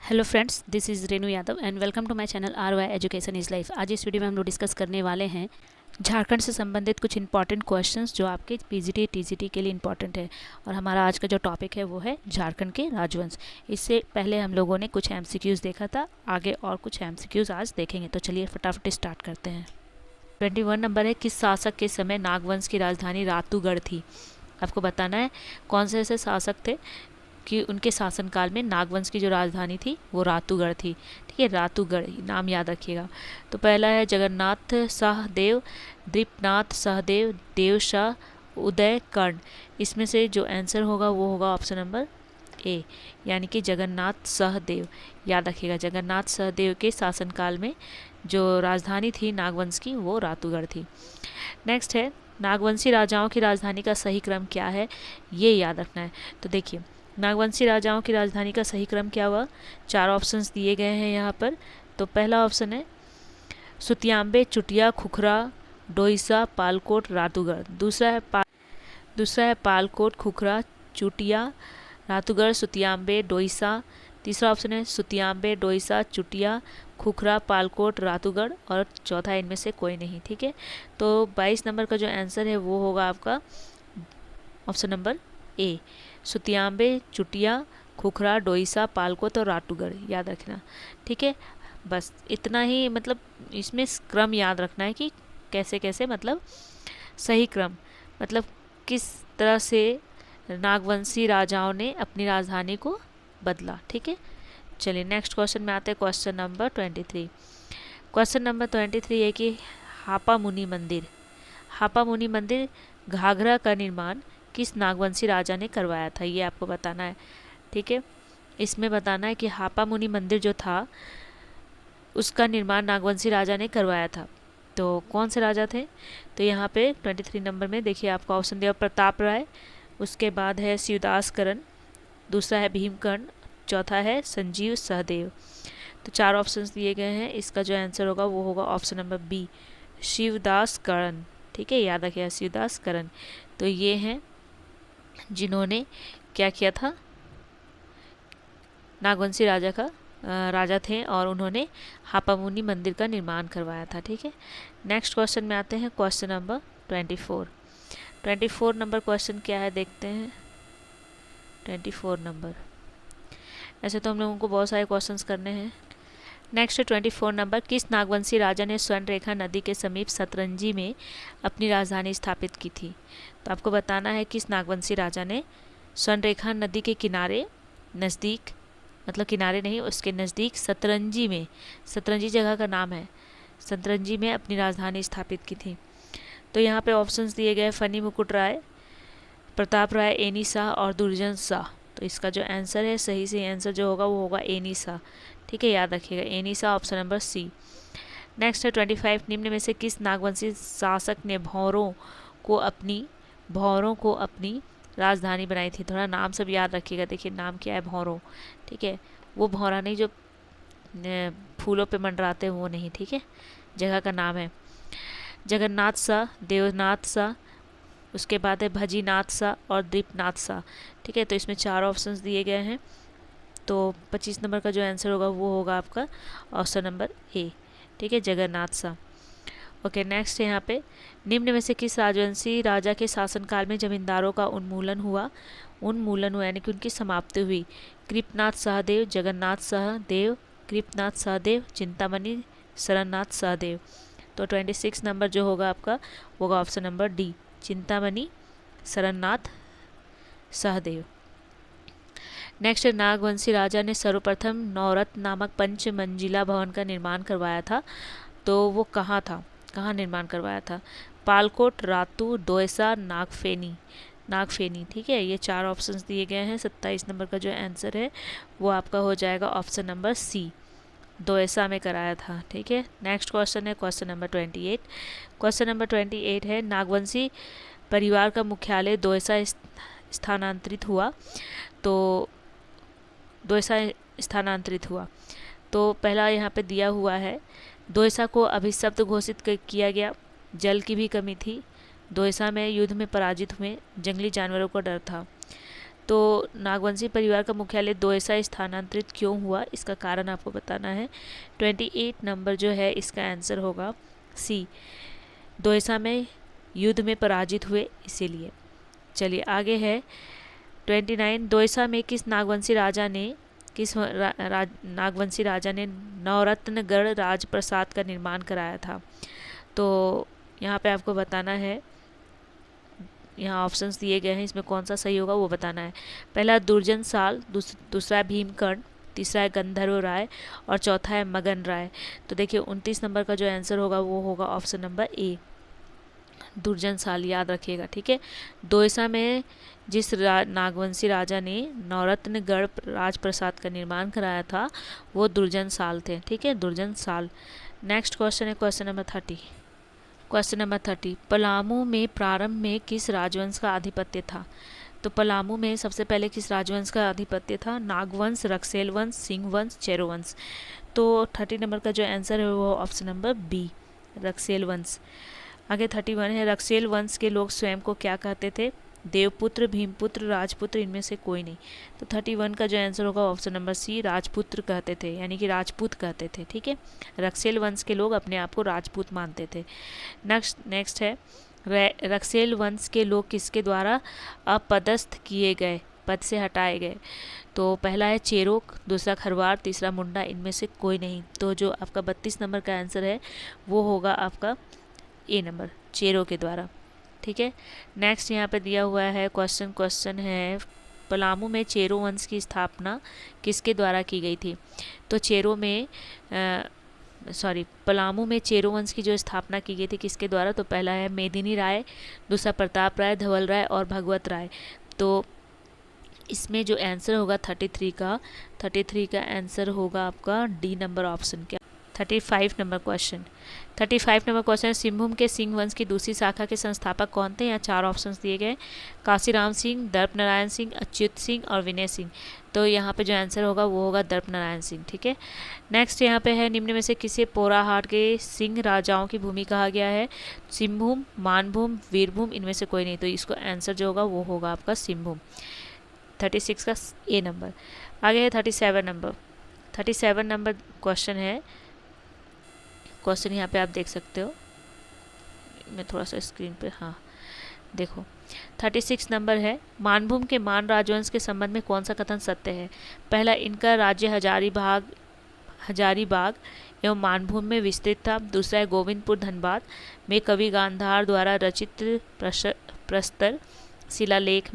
Hello friends, this is Renu Yadav and welcome to my channel RY education is life. आज इस video में हम लोग डिस्कस करने वाले हैं झारखंड से संबंधित कुछ इंपॉर्टेंट क्वेश्चंस जो आपके पीजीटी टीजीटी के लिए इंपॉर्टेंट है। और हमारा आज का जो टॉपिक है वो है झारखंड के राजवंश। इससे पहले हम लोगों ने कुछ MCQs देखा था, आगे और कुछ MCQs आज देखेंगे। तो चलिए फटाफट स्टार्ट करते हैं। 21 नंबर है, किस शासक के समय नागवंश की राजधानी रातूगढ़ थी। आपको बताना है कौन से ऐसे शासक थे कि उनके शासनकाल में नागवंश की जो राजधानी थी वो रातूगढ़ थी। ठीक है, रातूगढ़ नाम याद रखिएगा। तो पहला है जगन्नाथ सहदेव, दीपनाथ सहदेव, देव शाह, उदय कर्ण। इसमें से जो आंसर होगा वो होगा ऑप्शन नंबर ए, यानी कि जगन्नाथ सहदेव। याद रखिएगा, जगन्नाथ सहदेव के शासनकाल में जो राजधानी थी नागवंश की वो रातूगढ़ थी। नेक्स्ट है, नागवंशी राजाओं की राजधानी का सही क्रम क्या है, ये याद रखना है। तो देखिए, नागवंशी राजाओं की राजधानी का सही क्रम क्या हुआ, चार ऑप्शंस दिए गए हैं यहाँ पर। तो पहला ऑप्शन है सुतियांबे, चुटिया, खुखरा, डोईसा, पालकोट, रातूगढ़। दूसरा है पालकोट, खुखरा, चुटिया, रातूगढ़, सुतियांबे, डोईसा। तीसरा ऑप्शन है सुतियांबे, डोईसा, चुटिया, खुखरा, पालकोट, रातूगढ़। और चौथा इनमें से कोई नहीं। ठीक है, तो 22 नंबर का जो आंसर है वो होगा आपका ऑप्शन नंबर ए, सुतियांबे, चुटिया, खुखरा, डोईसा, पालकोट और रातूगढ़। याद रखना। ठीक है, बस इतना ही। मतलब इसमें क्रम याद रखना है कि कैसे कैसे, मतलब सही क्रम, मतलब किस तरह से नागवंशी राजाओं ने अपनी राजधानी को बदला। ठीक है, चलिए नेक्स्ट क्वेश्चन में आते हैं। Question number 23। क्वेश्चन नंबर 23 है कि हापा मुनि मंदिर घाघरा का निर्माण किस नागवंशी राजा ने करवाया था, ये आपको बताना है। ठीक है, इसमें बताना है कि हापा मुनि मंदिर जो था उसका निर्माण नागवंशी राजा ने करवाया था। तो कौन से राजा थे, तो यहाँ पे 23 नंबर में देखिए आपका ऑप्शन दिया प्रताप राय, उसके बाद है शिवदास करण, दूसरा है भीमकर्ण, चौथा है संजीव सहदेव। तो चार ऑप्शंस दिए गए हैं, इसका जो आंसर होगा वो होगा ऑप्शन नंबर बी, शिवदास करण। ठीक है, याद रखिएगा, शिवदास करण। तो ये हैं जिन्होंने क्या किया था, नागवंशी राजा थे और उन्होंने हापा मुनि मंदिर का निर्माण करवाया था। ठीक है, नेक्स्ट क्वेश्चन में आते हैं। क्वेश्चन नंबर 24 नंबर क्वेश्चन क्या है देखते हैं। 24 नंबर, ऐसे तो हम लोगों को बहुत सारे क्वेश्चंस करने हैं। नेक्स्ट 24 नंबर, किस नागवंशी राजा ने स्वर्णरेखा नदी के समीप सतरंजी में अपनी राजधानी स्थापित की थी। तो आपको बताना है किस नागवंशी राजा ने स्वर्णरेखा नदी के किनारे नज़दीक, मतलब किनारे नहीं उसके नज़दीक सतरंजी में, सतरंजी जगह का नाम है, सतरंजी में अपनी राजधानी स्थापित की थी। तो यहाँ पे ऑप्शंस दिए गए फनी मुकुट राय, प्रताप राय, एनी शाह और दुर्जन शाह। तो इसका जो आंसर है, सही से आंसर जो होगा वो होगा एनी शाह। ठीक है, याद रखिएगा, एनी शाह, ऑप्शन नंबर सी। नेक्स्ट है 25, निम्न में से किस नागवंशी शासक ने भौरों को अपनी राजधानी बनाई थी। थोड़ा नाम सब याद रखिएगा। देखिए नाम क्या है, भौरों। ठीक है, वो भौरा नहीं जो फूलों पे मंडराते हैं, वो नहीं। ठीक है, जगह का नाम है। जगन्नाथ शाह, देवनाथ शाह, उसके बाद है भजीनाथ शाह और दीपनाथ शाह। ठीक है, तो इसमें चार ऑप्शंस दिए गए हैं। तो 25 नंबर का जो आंसर होगा वो होगा आपका ऑप्शन नंबर ए। ठीक है, जगन्नाथ शाह। ओके, नेक्स्ट है यहाँ पे, निम्न में से किस राजवंशी राजा के शासनकाल में जमींदारों का उन्मूलन हुआ यानी कि उनकी समाप्ति हुई। कृपनाथ सहदेव, जगन्नाथ सहदेव, कृपनाथ सहदेव, चिंतामणि शरणनाथ सहदेव। तो 26 नंबर जो होगा आपका होगा option number D, Chintamani Sharannath Sahdev. Next, Nagvanshi राजा ने सर्वप्रथम नवरत्न नामक पंच मंजिला भवन का निर्माण करवाया था। तो वो कहाँ निर्माण करवाया था, पालकोट, रातू, डोईसा, नागफेनी। ठीक है, ये चार ऑप्शंस दिए गए हैं। 27 नंबर का जो आंसर है वो आपका हो जाएगा ऑप्शन नंबर सी, डोईसा में कराया था। ठीक है, नेक्स्ट क्वेश्चन है क्वेश्चन नंबर 28। क्वेश्चन नंबर 28 है, नागवंशी परिवार का मुख्यालय डोईसा स्थानांतरित हुआ। तो डोईसा स्थानांतरित हुआ, तो पहला यहाँ पे दिया हुआ है, डोईसा को अभिशप्त घोषित किया गया, जल की भी कमी थी, डोईसा में युद्ध में पराजित हुए, जंगली जानवरों का डर था। तो नागवंशी परिवार का मुख्यालय दोयसा स्थानांतरित क्यों हुआ, इसका कारण आपको बताना है। 28 नंबर जो है इसका आंसर होगा सी, दोयसा में युद्ध में पराजित हुए इसीलिए। चलिए आगे है 29, दोयसा में किस नागवंशी राजा ने नवरत्नगढ़ राजप्रसाद का निर्माण कराया था। तो यहाँ पे आपको बताना है, यहाँ ऑप्शंस दिए गए हैं, इसमें कौन सा सही होगा वो बताना है। पहला दुर्जन साल, दूसरा है भीमकर्ण, तीसरा है गंधर्व राय और चौथा है मगन राय। तो देखिए 29 नंबर का जो आंसर होगा वो होगा ऑप्शन नंबर ए, दुर्जन साल, याद रखिएगा, ठीक है। दोयसा में जिस नागवंशी राजा ने नवरत्नगढ़ राजप्रसाद का निर्माण कराया था वो दुर्जन साल थे, ठीक है, दुर्जन साल। नेक्स्ट क्वेश्चन है question number 30। Question number 30, Palamu में प्रारंभ में किस राजवंश का आधिपत्य था। तो पलामू में सबसे पहले किस राजवंश का आधिपत्य था, नागवंश, रक्सेल वंश, सिंह वंश, चेरो वंश। तो 30 नंबर का जो आंसर है वो ऑप्शन नंबर बी, रक्सेल वंश। आगे 31 है, रक्सेल वंश के लोग स्वयं को क्या कहते थे, देवपुत्र, भीमपुत्र, राजपुत्र, इनमें से कोई नहीं। तो 31 का जो आंसर होगा ऑप्शन नंबर सी, राजपुत्र कहते थे, यानी कि राजपूत कहते थे, ठीक है। रक्सेल वंश के लोग अपने आप को राजपूत मानते थे। नेक्स्ट है, रक्सेल वंश के लोग किसके द्वारा अपदस्थ किए गए, पद से हटाए गए। तो पहला है चेरोक, दूसरा खरवार, तीसरा मुंडा, इनमें से कोई नहीं। तो जो आपका 32 नंबर का आंसर है वो होगा आपका ए नंबर, चेरो के द्वारा, ठीक है। नेक्स्ट यहाँ पे दिया हुआ है क्वेश्चन है, पलामू में चेरो वंश की स्थापना किसके द्वारा की गई थी। तो पलामू में चेरो वंश की जो स्थापना की गई थी किसके द्वारा, तो पहला है मेदिनी राय, दूसरा प्रताप राय, धवल राय और भगवत राय। तो इसमें जो आंसर होगा 33 का आंसर होगा आपका डी नंबर ऑप्शन क्या। 35 नंबर क्वेश्चन, सिंहभूम के सिंह वंश की दूसरी शाखा के संस्थापक कौन थे। यहाँ 4 ऑप्शंस दिए गए, काशीराम सिंह, दर्प नारायण सिंह, अच्युत सिंह और विनय सिंह। तो यहाँ पे जो आंसर होगा वो होगा दर्प नारायण सिंह, ठीक है। नेक्स्ट यहाँ पे है, निम्न में से किसे पोराहाट के सिंह राजाओं की भूमि कहा गया है। सिंहभूम, मानभूम, वीरभूम, इनमें से कोई नहीं। तो इसको आंसर जो होगा वो होगा आपका सिंहभूम, 36 का ए नंबर। आगे है 37 नंबर क्वेश्चन है। क्वेश्चन यहाँ पे आप देख सकते हो, मैं थोड़ा सा स्क्रीन पे, हाँ देखो 36 नंबर है, मानभूम के मान राजवंश के संबंध में कौन सा कथन सत्य है। पहला, इनका राज्य हजारीबाग एवं मानभूम में विस्तृत था। दूसरा है, गोविंदपुर धनबाद में कवि गांधार द्वारा रचित प्रस्तर शिलालेख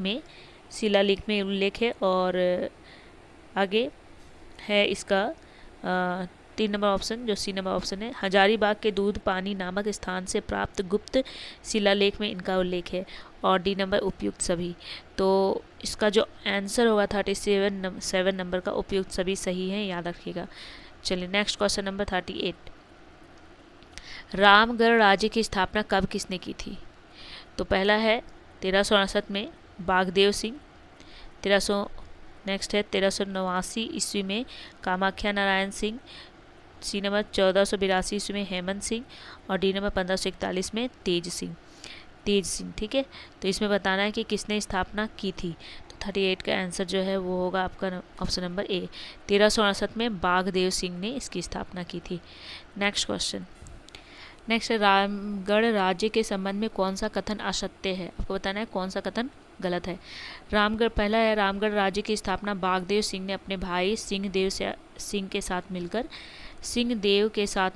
में उल्लेख है। और आगे है इसका 3 नंबर ऑप्शन, जो सी नंबर ऑप्शन है, हजारीबाग के दूध पानी नामक स्थान से प्राप्त गुप्त शिलालेख में इनका उल्लेख है। और डी नंबर उपयुक्त सभी। तो इसका जो आंसर होगा 37 नंबर का उपयुक्त सभी सही है, याद रखिएगा। चलिए नेक्स्ट क्वेश्चन नंबर 38, रामगढ़ राज्य की स्थापना कब किसने की थी। तो पहला है 1368 में बागदेव सिंह, 1389 ईस्वी में कामाख्या नारायण सिंह, सी नंबर 1482 ईस्वी में हेमंत सिंह और डी नंबर 1541 में तेज सिंह, ठीक है। तो इसमें बताना है कि किसने स्थापना की थी। तो 38 का आंसर जो है वो होगा आपका ऑप्शन नंबर ए, 1368 में बागदेव सिंह ने इसकी स्थापना की थी। नेक्स्ट रामगढ़ राज्य के संबंध में कौन सा कथन असत्य है, आपको बताना है कौन सा कथन गलत है। पहला है, रामगढ़ राज्य की स्थापना बागदेव सिंह ने अपने भाई सिंह के साथ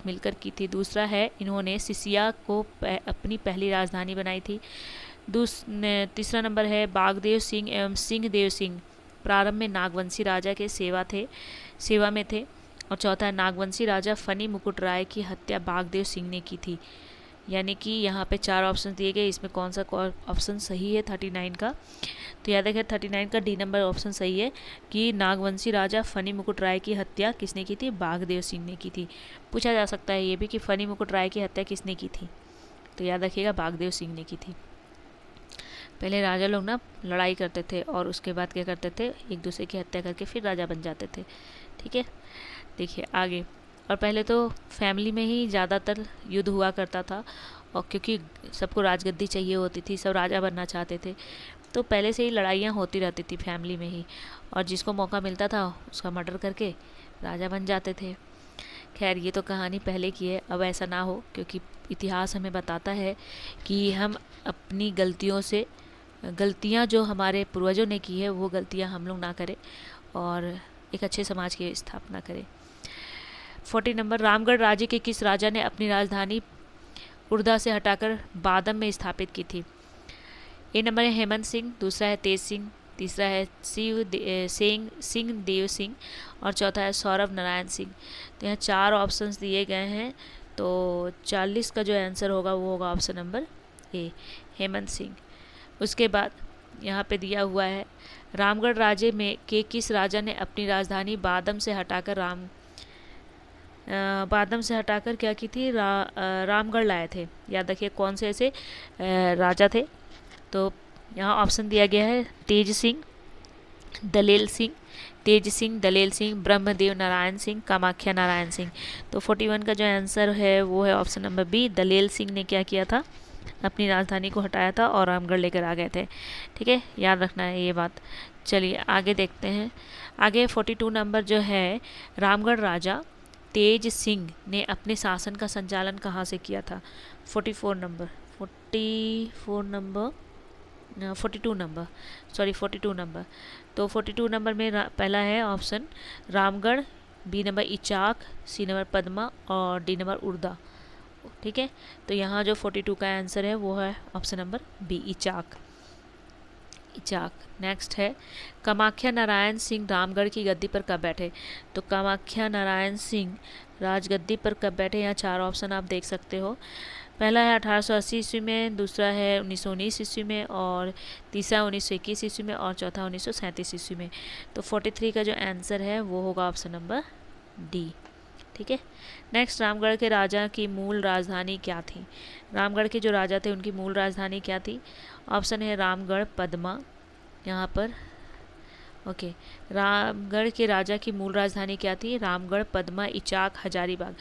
मिलकर की थी। दूसरा है, इन्होंने सिसिया को अपनी पहली राजधानी बनाई थी। तीसरा नंबर है, बागदेव सिंह एवं सिंहदेव सिंह प्रारंभ में नागवंशी राजा के सेवा में थे। और चौथा है, नागवंशी राजा फनी मुकुट राय की हत्या बागदेव सिंह ने की थी। यानी कि यहाँ पे 4 ऑप्शन दिए गए, इसमें कौन सा ऑप्शन सही है 39 का। तो याद रखें 39 का डी नंबर ऑप्शन सही है कि नागवंशी राजा फनी मुकुट राय की हत्या किसने की थी, बागदेव सिंह ने की थी। पूछा जा सकता है ये भी कि फनी मुकुट राय की हत्या किसने की थी, तो याद रखिएगा बागदेव सिंह ने की थी। पहले राजा लोग ना लड़ाई करते थे और उसके बाद क्या करते थे, एक दूसरे की हत्या करके फिर राजा बन जाते थे, ठीक है। देखिए आगे, और पहले तो फैमिली में ही ज़्यादातर युद्ध हुआ करता था, और क्योंकि सबको राजगद्दी चाहिए होती थी, सब राजा बनना चाहते थे। तो पहले से ही लड़ाइयाँ होती रहती थी फैमिली में ही, और जिसको मौका मिलता था उसका मर्डर करके राजा बन जाते थे। खैर ये तो कहानी पहले की है, अब ऐसा ना हो, क्योंकि इतिहास हमें बताता है कि हम अपनी गलतियाँ जो हमारे पूर्वजों ने की है वो गलतियाँ हम लोग ना करें और एक अच्छे समाज की स्थापना करें। 40 नंबर, रामगढ़ राज्य के किस राजा ने अपनी राजधानी उर्दा से हटाकर बादम में स्थापित की थी? ए नंबर है हेमंत सिंह, दूसरा है तेज सिंह, तीसरा है सिंह देव सिंह और चौथा है सौरभ नारायण सिंह। तो यहाँ 4 ऑप्शंस दिए गए हैं, तो 40 का जो आंसर होगा वो होगा option number A, Hemant Singh. उसके बाद यहाँ पे दिया हुआ है रामगढ़ राज्य में के किस राजा ने अपनी राजधानी बादम से हटाकर क्या की थी, रामगढ़ लाए थे। याद रखिए कौन से ऐसे राजा थे। तो यहाँ ऑप्शन दिया गया है तेज सिंह, दलेल सिंह, ब्रह्मदेव नारायण सिंह, कामाख्या नारायण सिंह। तो 41 का जो आंसर है वो है option number B, Dalel Singh ने क्या किया था, अपनी राजधानी को हटाया था और रामगढ़ लेकर आ गए थे। ठीक है, याद रखना है ये बात। चलिए आगे देखते हैं। आगे 42 नंबर जो है, रामगढ़ राजा तेज सिंह ने अपने शासन का संचालन कहाँ से किया था? 42 नंबर, 42 नंबर। तो 42 नंबर में पहला है option Ramgarh, B number Ichak, C number Padma और डी नंबर उर्दा। ठीक है, तो यहाँ जो 42 का आंसर है वो है option number B, Ichak. Next है कामाख्या नारायण सिंह रामगढ़ की गद्दी पर कब बैठे? तो कामाख्या नारायण सिंह राजगद्दी पर कब बैठे? यहाँ 4 ऑप्शन आप देख सकते हो। पहला है 1880 ईस्वी में, दूसरा है 1919 ईस्वी में और तीसरा 1921 ईस्वी में और चौथा 1937 ईस्वी में। तो 43 का जो आंसर है वो होगा ऑप्शन नंबर डी। ठीक है, नेक्स्ट, रामगढ़ के राजा की मूल राजधानी क्या थी? रामगढ़ के जो राजा थे उनकी मूल राजधानी क्या थी? ऑप्शन है रामगढ़ पद्मा, यहाँ पर ओके, रामगढ़ के राजा की मूल राजधानी क्या थी? रामगढ़, पद्मा, इचाक, हजारीबाग।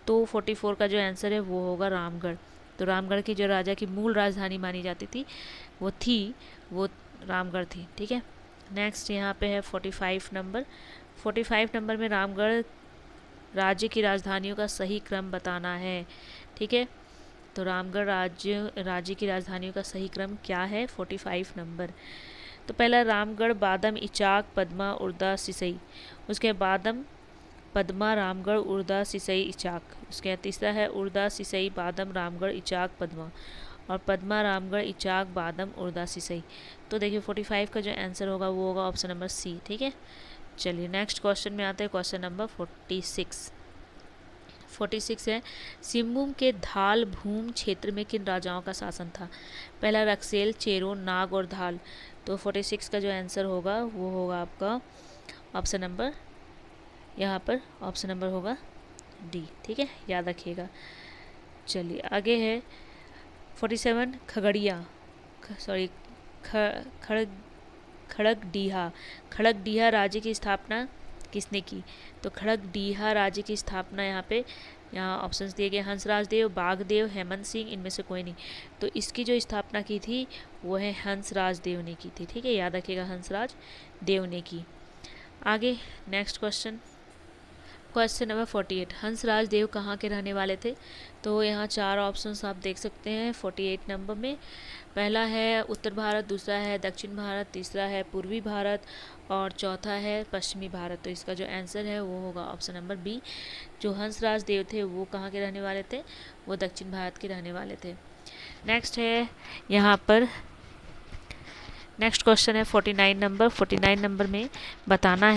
तो 44 का जो आंसर है वो होगा रामगढ़। तो रामगढ़ की जो राजा की मूल राजधानी मानी जाती थी वो रामगढ़ थी। ठीक है, नेक्स्ट यहाँ पे है 45 नंबर। 45 नंबर में रामगढ़ राज्य की राजधानियों का सही क्रम बताना है। ठीक है, तो रामगढ़ राज्य की राजधानियों का सही क्रम क्या है? 45 नंबर। तो पहला रामगढ़, बादम, इचाक, पद्मा, उर्दा, सिसई। उसके बादम, पद्मा, रामगढ़, उर्दा, सिसई, इचाक। उसके तीसरा है उर्दा, सिसई, बादम, रामगढ़, इचाक, पद्मा और पद्मा, रामगढ़, इचाक, बादम, उर्दा, सिसई। तो देखिए 45 का जो आंसर होगा वो होगा ऑप्शन नंबर सी। ठीक है, चलिए नेक्स्ट क्वेश्चन में आते हैं, क्वेश्चन नंबर 46 है, सिंहभूम के धाल भूम क्षेत्र में किन राजाओं का शासन था? पहला रक्सेल, चेरो, नाग और धाल। तो 46 का जो आंसर होगा वो होगा आपका ऑप्शन नंबर, यहाँ पर ऑप्शन नंबर होगा डी। ठीक है, याद रखिएगा। चलिए आगे है 47, खड़गडीहा राज्य की स्थापना किसने की? तो खड़गडीहा राज्य की स्थापना यहाँ ऑप्शंस दिए गए, हंसराज देव, बागदेव, हेमंत सिंह, इनमें से कोई नहीं। तो इसकी जो स्थापना की थी वो है हंसराज देव ने की थी। ठीक है, याद रखिएगा, हंसराज देव ने की। आगे नेक्स्ट क्वेश्चन नंबर 48, हंसराज देव कहाँ के रहने वाले थे? तो यहाँ 4 ऑप्शंस आप देख सकते हैं 48 नंबर में। पहला है उत्तर भारत, दूसरा है दक्षिण भारत, तीसरा है पूर्वी भारत और चौथा है पश्चिमी भारत। तो इसका जो आंसर है वो होगा ऑप्शन नंबर बी। जो हंसराज देव थे वो कहाँ के रहने वाले थे? वो दक्षिण भारत के रहने वाले थे। नेक्स्ट है यहाँ पर नेक्स्ट क्वेश्चन है 49 नंबर। 49 नंबर में बताना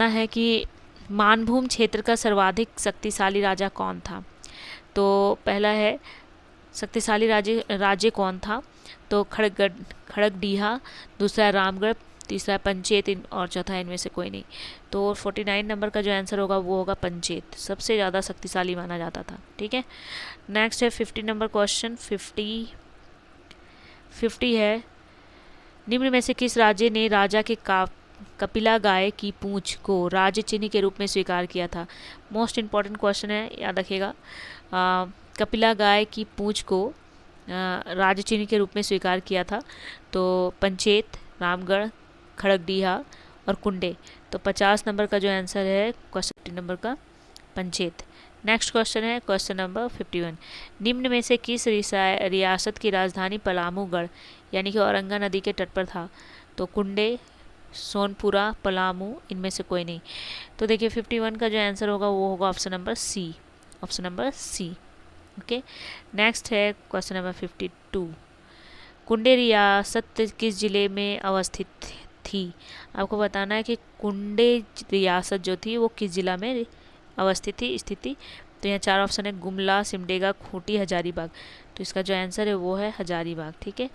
है कि मानभूम क्षेत्र का सर्वाधिक शक्तिशाली राजा कौन था? तो पहला है शक्तिशाली राज्य कौन था? तो खड़गडीहा, दूसरा है रामगढ़, तीसरा है पंचेत और चौथा है इनमें से कोई नहीं। तो 49 नंबर का जो आंसर होगा वो होगा पंचेत, सबसे ज़्यादा शक्तिशाली माना जाता था। ठीक है, नेक्स्ट है 50 नंबर क्वेश्चन। 50 है, निम्न में से किस राज्य ने राजा के कपिला गाय की पूंछ को राज्य चिन्ह के रूप में स्वीकार किया था? मोस्ट इम्पॉर्टेंट क्वेश्चन है, याद रखिएगा। कपिला गाय की पूंछ को राज्य चिन्ह के रूप में स्वीकार किया था? तो पंचेत, रामगढ़, खड़गडीहा और कुंडे। तो 50 नंबर का जो आंसर है क्वेश्चन 50 नंबर का पंचेत। नेक्स्ट क्वेश्चन है क्वेश्चन नंबर 51। निम्न में से किस रियासत की राजधानी पलामूगढ़ यानी कि औरंगा नदी के तट पर था? तो कुंडे, सोनपुरा, पलामू, इनमें से कोई नहीं। तो देखिए 51 का जो आंसर होगा वो होगा option number C, option number C. Okay, next है क्वेश्चन नंबर 52। कुंडे रियासत किस जिले में अवस्थित थी? आपको बताना है कि कुंडे रियासत जो थी वो किस जिला में अवस्थित थी, स्थिति। तो यहाँ 4 ऑप्शन है, गुमला, सिमडेगा, खूंटी, हजारीबाग। तो इसका जो आंसर है वो है हजारीबाग। ठीक है,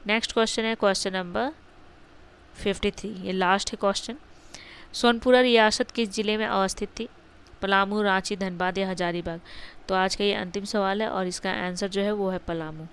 नेक्स्ट क्वेश्चन है क्वेश्चन नंबर 53, ये लास्ट है क्वेश्चन। सोनपुरा रियासत किस जिले में अवस्थित थी? पलामू, रांची, धनबाद या हजारीबाग। तो आज का ये अंतिम सवाल है और इसका आंसर जो है वो है पलामू।